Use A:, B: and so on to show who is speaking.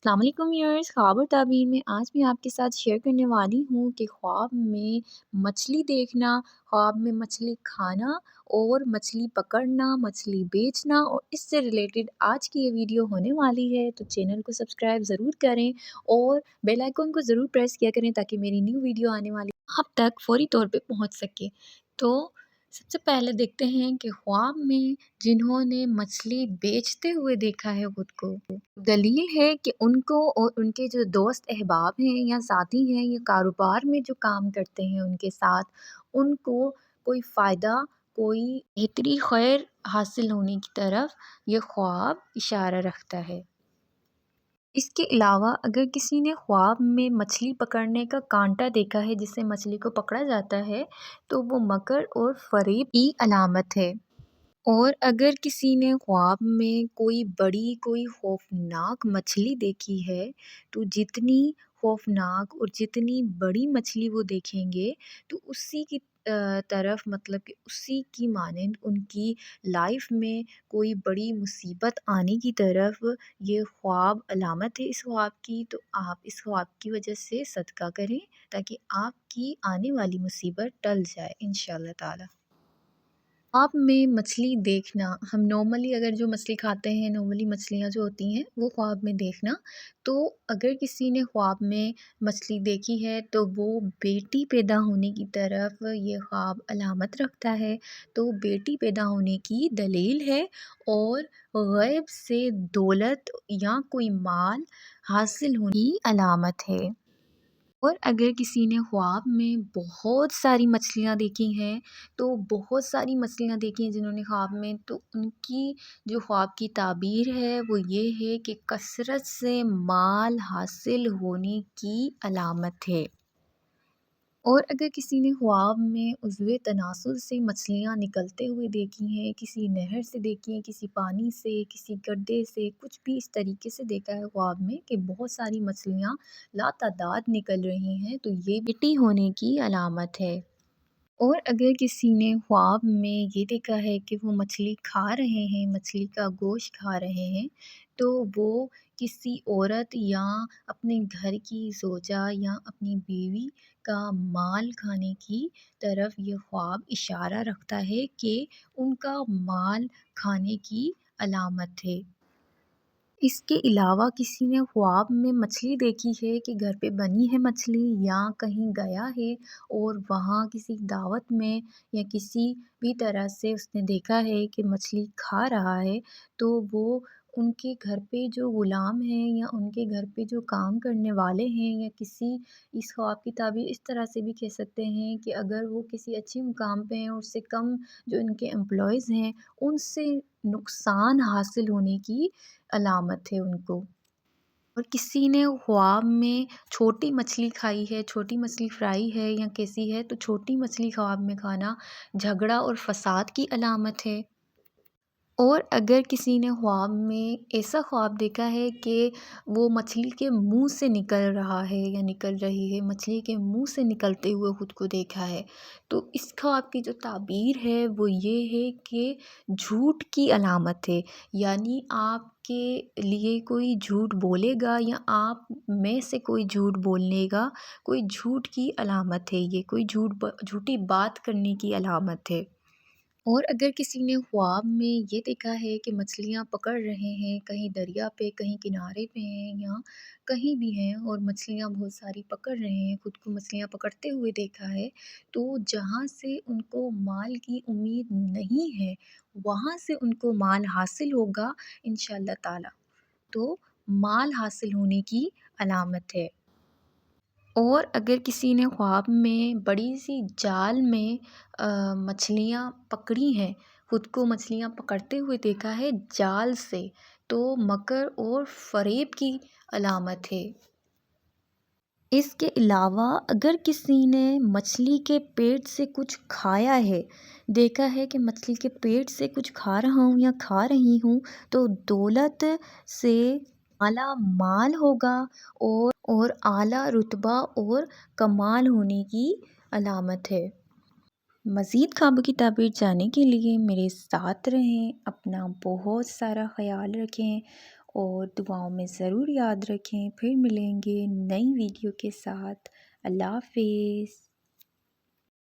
A: अस्सलाम वालेकुम व्यूअर्स, ख्वाब और ताबीर में आज मैं आपके साथ शेयर करने वाली हूँ कि ख्वाब में मछली देखना, ख्वाब में मछली खाना और मछली पकड़ना, मछली बेचना और इससे रिलेटेड आज की ये वीडियो होने वाली है। तो चैनल को सब्सक्राइब ज़रूर करें और बेल आइकन को ज़रूर प्रेस किया करें ताकि मेरी न्यू वीडियो आने वाली आप तक फ़ौरी तौर पे पहुँच सके। तो सबसे पहले देखते हैं कि ख्वाब में जिन्होंने मछली बेचते हुए देखा है खुद को, दलील है कि उनको और उनके जो दोस्त अहबाब हैं या साथी हैं या कारोबार में जो काम करते हैं उनके साथ, उनको कोई फ़ायदा, कोई बेहतरी खैर हासिल होने की तरफ ये ख्वाब इशारा रखता है। इसके अलावा अगर किसी ने ख्वाब में मछली पकड़ने का कांटा देखा है जिससे मछली को पकड़ा जाता है, तो वो मकर और फ़रेब की अलामत है। और अगर किसी ने ख्वाब में कोई बड़ी, कोई खौफनाक मछली देखी है, तो जितनी खौफनाक और जितनी बड़ी मछली वो देखेंगे, तो उसी की तरफ मतलब कि उसी की मानंद उनकी लाइफ में कोई बड़ी मुसीबत आने की तरफ ये ख्वाब अलामत है इस ख्वाब की। तो आप इस ख्वाब की वजह से सदका करें ताकि आपकी आने वाली मुसीबत टल जाए इंशाअल्लाह ताला। ख्वाब में मछली देखना, हम नॉर्मली अगर जो मछली खाते हैं, नॉर्मली मछलियाँ जो होती हैं वो ख्वाब में देखना। तो अगर किसी ने ख्वाब में मछली देखी है तो वो बेटी पैदा होने की तरफ ये ख्वाब अलामत रखता है। तो बेटी पैदा होने की दलील है और गैब से दौलत या कोई माल हासिल होने की अलामत है। और अगर किसी ने ख्वाब में बहुत सारी मछलियाँ देखी हैं, तो बहुत सारी मछलियाँ देखी हैं जिन्होंने ख्वाब में, तो उनकी जो ख्वाब की ताबीर है वो ये है कि कसरत से माल हासिल होने की अलामत है। और अगर किसी ने ख्वाब में उज़्वे तनासुल से मछलियाँ निकलते हुए देखी हैं, किसी नहर से देखी हैं, किसी पानी से, किसी गड्ढे से, कुछ भी इस तरीके से देखा है ख्वाब में कि बहुत सारी मछलियाँ लातादाद निकल रही हैं, तो ये बेटी होने की अलामत है। और अगर किसी ने ख्वाब में ये देखा है कि वो मछली खा रहे हैं, मछली का गोश्त खा रहे हैं, तो वो किसी औरत या अपने घर की ज़ौजा या अपनी बीवी का माल खाने की तरफ ये ख्वाब इशारा रखता है कि उनका माल खाने की अलामत है। इसके अलावा किसी ने ख्वाब में मछली देखी है कि घर पे बनी है मछली या कहीं गया है और वहाँ किसी दावत में या किसी भी तरह से उसने देखा है कि मछली खा रहा है, तो वो उनके घर पे जो ग़ुलाम हैं या उनके घर पे जो काम करने वाले हैं या किसी इस ख्वाब की ताबीर इस तरह से भी कह सकते हैं कि अगर वो किसी अच्छे मुकाम पे हैं और उससे कम जो इनके एम्प्लॉइज़ हैं, उनसे नुकसान हासिल होने की अलामत है उनको। और किसी ने ख्वाब में छोटी मछली खाई है, छोटी मछली फ्राई है या कैसी है, तो छोटी मछली ख्वाब में खाना झगड़ा और फ़साद की अलामत है। और अगर किसी ने ख्वाब में ऐसा ख्वाब देखा है कि वो मछली के मुंह से निकल रहा है या निकल रही है, मछली के मुंह से निकलते हुए खुद को देखा है, तो इस ख्वाब की जो ताबीर है वो ये है कि झूठ की अलामत है। यानी आपके लिए कोई झूठ बोलेगा या आप में से कोई झूठ बोलेगा, कोई झूठ की अलामत है ये, कोई झूठी बात करने की अलामत है। और अगर किसी ने ख्वाब में ये देखा है कि मछलियाँ पकड़ रहे हैं, कहीं दरिया पे, कहीं किनारे पे हैं या कहीं भी हैं और मछलियाँ बहुत सारी पकड़ रहे हैं, खुद को मछलियाँ पकड़ते हुए देखा है, तो जहाँ से उनको माल की उम्मीद नहीं है, वहाँ से उनको माल हासिल होगा इंशाअल्लाह ताला। तो माल हासिल होने की अलामत है। और अगर किसी ने ख्वाब में बड़ी-सी जाल में मछलियाँ पकड़ी हैं, खुद को मछलियाँ पकड़ते हुए देखा है जाल से, तो मकर और फ़रेब की अलामत है। इसके अलावा अगर किसी ने मछली के पेट से कुछ खाया है, देखा है कि मछली के पेट से कुछ खा रहा हूँ या खा रही हूँ, तो दौलत से माला माल होगा और आला रुतबा और कमाल होने की अलामत है। मज़ीद ख्वाबों की ताबीर जानने के लिए मेरे साथ रहें, अपना बहुत सारा ख़याल रखें اور دعاؤں میں ضرور یاد رکھیں۔ پھر ملیں گے نئی ویڈیو کے ساتھ۔ اللہ حافظ۔